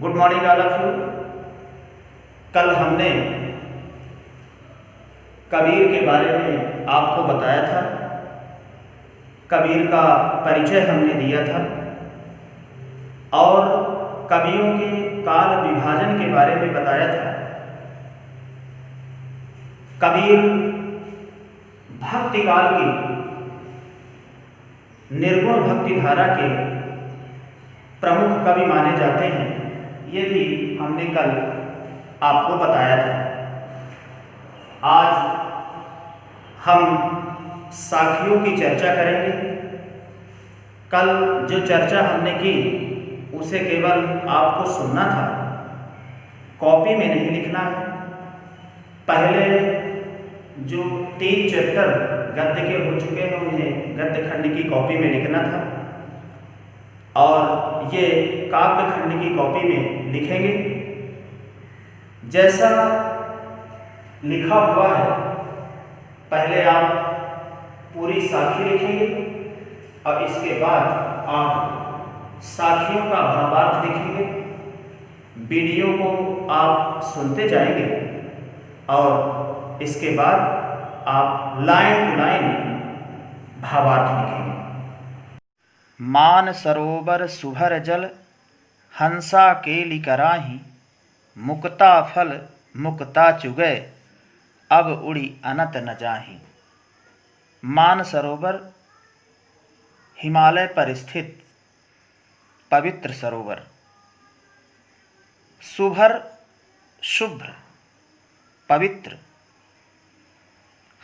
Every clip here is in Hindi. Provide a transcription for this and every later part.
Good morning all of you. कल हमने कबीर के बारे में आपको बताया था, कबीर का परिचय हमने दिया था और कवियों के काल विभाजन के बारे में बताया था। कबीर भक्ति काल की निर्गुण भक्ति धारा के प्रमुख कवि माने जाते हैं, ये भी हमने कल आपको बताया था। आज हम साखियों की चर्चा करेंगे। कल जो चर्चा हमने की उसे केवल आपको सुनना था, कॉपी में नहीं लिखना है। पहले जो 3 चैप्टर गद्य के हो चुके हैं उन्हें गद्य खंड की कॉपी में लिखना था और ये काव्य खंड की कॉपी में लिखेंगे। जैसा लिखा हुआ है पहले आप पूरी साखी लिखेंगे और इसके बाद आप साखियों का भावार्थ लिखेंगे। वीडियो को आप सुनते जाएंगे और इसके बाद आप लाइन टू लाइन भावार्थ लिखेंगे। मान सरोवर सुभर जल हंसा केली कराही, मुक्ता फल मुक्ता चुगै अब उड़ी अनत न जाही। मान सरोवर हिमालय पर स्थित पवित्र सरोवर। सुभर शुभ्र पवित्र,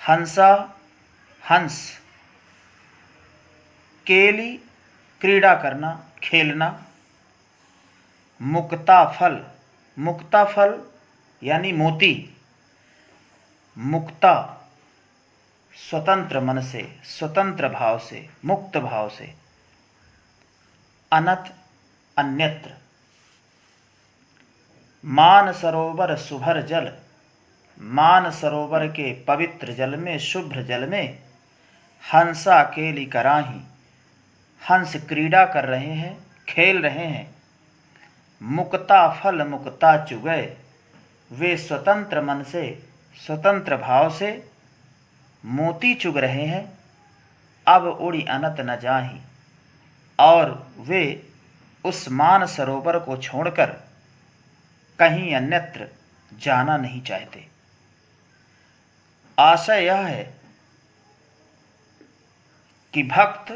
हंसा हंस, केली क्रीड़ा करना खेलना, मुक्ता फल, मुक्ता फल यानी मोती, मुक्ता स्वतंत्र मन से, स्वतंत्र भाव से, मुक्त भाव से, अनत अन्यत्र। मान सरोवर सुभर जल, मान सरोवर के पवित्र जल में, शुभ्र जल में, हंसा केली कराही, हंस क्रीड़ा कर रहे हैं, खेल रहे हैं। मुक्ता फल मुक्ता चुगै, वे स्वतंत्र मन से, स्वतंत्र भाव से मोती चुग रहे हैं। अब उड़ी अनत न जाही, और वे उस मान सरोवर को छोड़कर कहीं अन्यत्र जाना नहीं चाहते। आशय यह है कि भक्त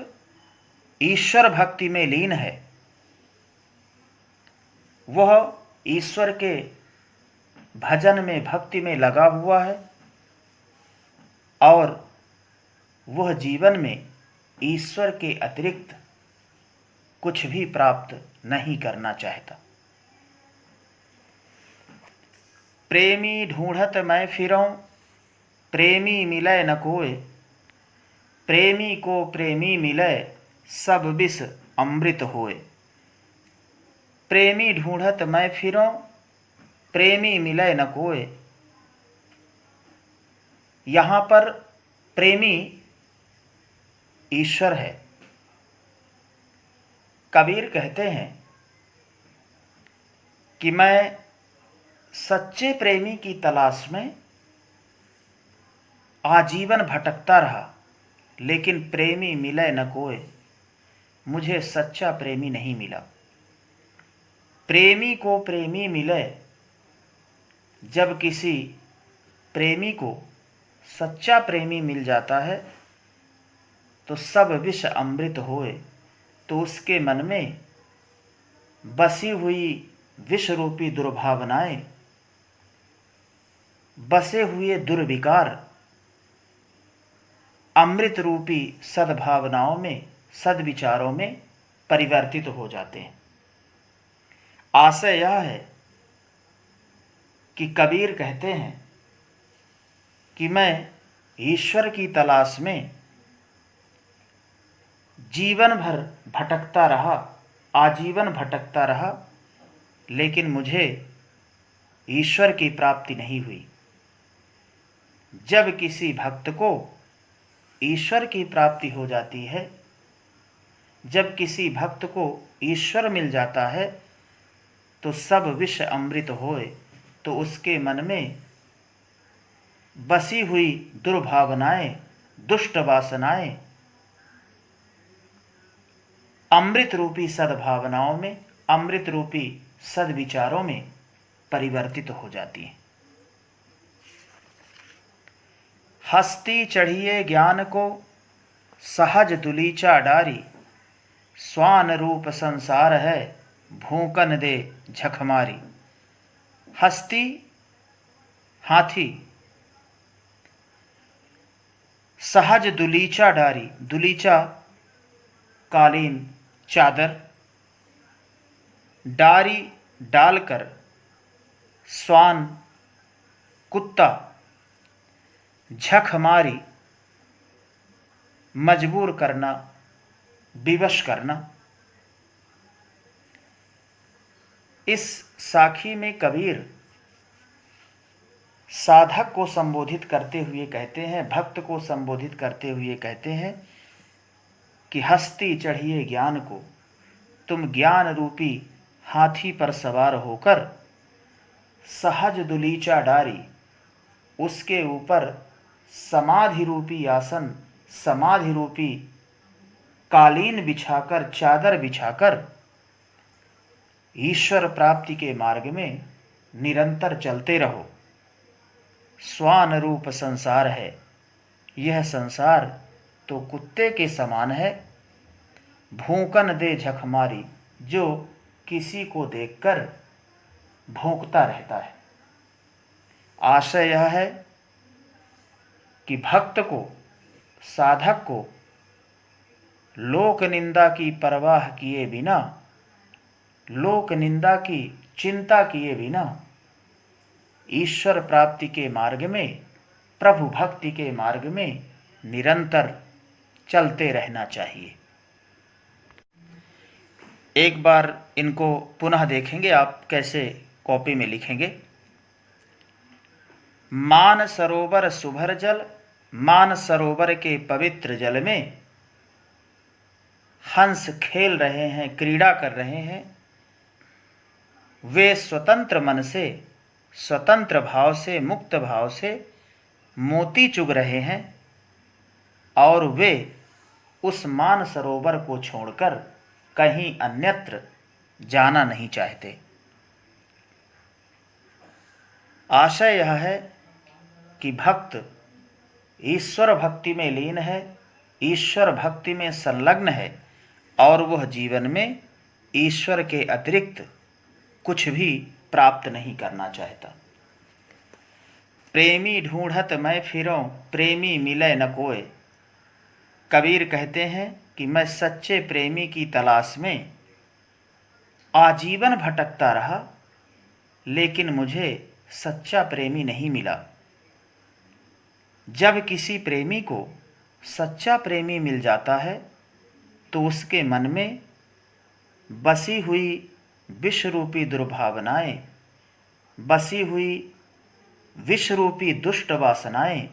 ईश्वर भक्ति में लीन है, वह ईश्वर के भजन में, भक्ति में लगा हुआ है और वह जीवन में ईश्वर के अतिरिक्त कुछ भी प्राप्त नहीं करना चाहता। प्रेमी ढूंढत मैं फिरऊं, प्रेमी मिलै न कोय, प्रेमी को प्रेमी मिलै सब विष अमृत होय। प्रेमी ढूंढत मैं फिरऊं, प्रेमी मिलै न कोय। यहाँ पर प्रेमी ईश्वर है। कबीर कहते हैं कि मैं सच्चे प्रेमी की तलाश में आजीवन भटकता रहा, लेकिन प्रेमी मिलै न कोय, मुझे सच्चा प्रेमी नहीं मिला। प्रेमी को प्रेमी मिले, जब किसी प्रेमी को सच्चा प्रेमी मिल जाता है तो सब विष अमृत होए, तो उसके मन में बसी हुई विष रूपी दुर्भावनाएं, बसे हुए दुर्विकार अमृत रूपी सद्भावनाओं में, सद्विचारों में परिवर्तित हो जाते हैं। आशय यह है कि कबीर कहते हैं कि मैं ईश्वर की तलाश में जीवन भर भटकता रहा, आजीवन भटकता रहा, लेकिन मुझे ईश्वर की प्राप्ति नहीं हुई। जब किसी भक्त को ईश्वर की प्राप्ति हो जाती है, जब किसी भक्त को ईश्वर मिल जाता है, तो सब विष अमृत होए, तो उसके मन में बसी हुई दुर्भावनाएं, दुष्ट वासनाएं अमृत रूपी सद्भावनाओं में, अमृत रूपी सद्विचारों में परिवर्तित हो जाती हैं। हस्ती चढ़िए ज्ञान को सहज दुलीचा डारी, स्वान रूप संसार है भूकन दे झखमारी। हस्ती हाथी, सहज दुलीचा डारी, दुलीचा कालीन चादर, डारी डालकर, स्वान कुत्ता, झखमारी मजबूर करना, विवश करना। इस साखी में कबीर साधक को संबोधित करते हुए कहते हैं, भक्त को संबोधित करते हुए कहते हैं कि हस्ती चढ़िए ज्ञान को, तुम ज्ञान रूपी हाथी पर सवार होकर सहज दुलीचा डारी, उसके ऊपर समाधि रूपी आसन, समाधि रूपी कालीन बिछाकर, चादर बिछाकर ईश्वर प्राप्ति के मार्ग में निरंतर चलते रहो। स्वान रूप संसार है, यह संसार तो कुत्ते के समान है। भूकन दे झखमारी, जो किसी को देखकर भौंकता रहता है। आशय यह है कि भक्त को, साधक को लोक निंदा की परवाह किए बिना, लोक निंदा की चिंता किए बिना ईश्वर प्राप्ति के मार्ग में, प्रभु भक्ति के मार्ग में निरंतर चलते रहना चाहिए। एक बार इनको पुनः देखेंगे, आप कैसे कॉपी में लिखेंगे। मान सरोवर सुभर जल, मान सरोवर के पवित्र जल में हंस खेल रहे हैं, क्रीड़ा कर रहे हैं। वे स्वतंत्र मन से, स्वतंत्र भाव से, मुक्त भाव से मोती चुग रहे हैं और वे उस मान सरोवर को छोड़कर कहीं अन्यत्र जाना नहीं चाहते। आशय यह है कि भक्त ईश्वर भक्ति में लीन है, ईश्वर भक्ति में संलग्न है और वह जीवन में ईश्वर के अतिरिक्त कुछ भी प्राप्त नहीं करना चाहता। प्रेमी ढूंढत मैं फिरूं, प्रेमी मिले न कोय। कबीर कहते हैं कि मैं सच्चे प्रेमी की तलाश में आजीवन भटकता रहा, लेकिन मुझे सच्चा प्रेमी नहीं मिला। जब किसी प्रेमी को सच्चा प्रेमी मिल जाता है तो उसके मन में बसी हुई विष रूपी दुर्भावनाएं, बसी हुई विष रूपी दुष्ट वासनाएं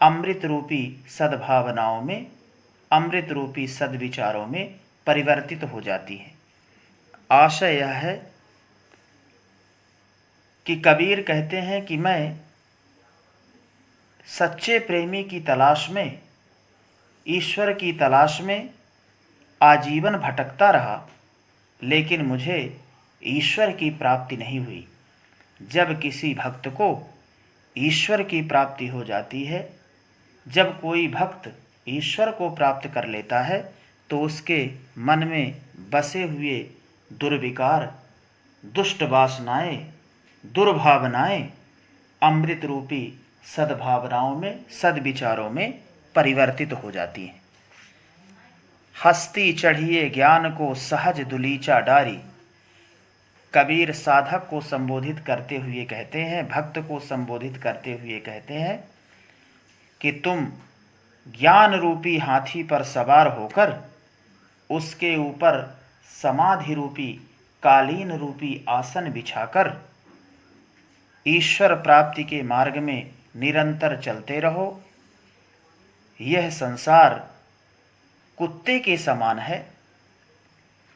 अमृत रूपी सद्भावनाओं में, अमृत रूपी सद्विचारों में परिवर्तित हो जाती हैं। आशय यह है कि कबीर कहते हैं कि मैं सच्चे प्रेमी की तलाश में, ईश्वर की तलाश में आजीवन भटकता रहा, लेकिन मुझे ईश्वर की प्राप्ति नहीं हुई। जब किसी भक्त को ईश्वर की प्राप्ति हो जाती है, जब कोई भक्त ईश्वर को प्राप्त कर लेता है, तो उसके मन में बसे हुए दुर्विकार, दुष्ट वासनाएं, दुर्भावनाएं अमृत रूपी सद्भावनाओं में, सद्विचारों में परिवर्तित हो जाती हैं। हस्ती चढ़िए ज्ञान को सहज दुलीचा डारी। कबीर साधक को संबोधित करते हुए कहते हैं, भक्त को संबोधित करते हुए कहते हैं कि तुम ज्ञान रूपी हाथी पर सवार होकर उसके ऊपर समाधि रूपी, कालीन रूपी आसन बिछाकर ईश्वर प्राप्ति के मार्ग में निरंतर चलते रहो। यह संसार कुत्ते के समान है,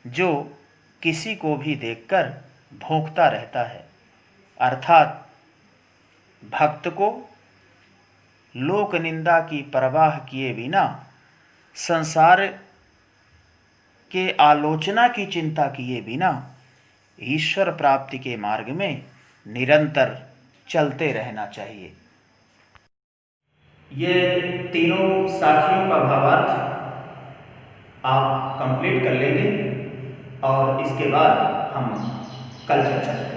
जो किसी को भी देखकर भोंकता रहता है। अर्थात भक्त को लोक निंदा की परवाह किए बिना, संसार के आलोचना की चिंता किए बिना ईश्वर प्राप्ति के मार्ग में निरंतर चलते रहना चाहिए। ये तीनों साखियों का भावार्थ आप कंप्लीट कर लेंगे और इसके बाद हम कल चर्चा करेंगे।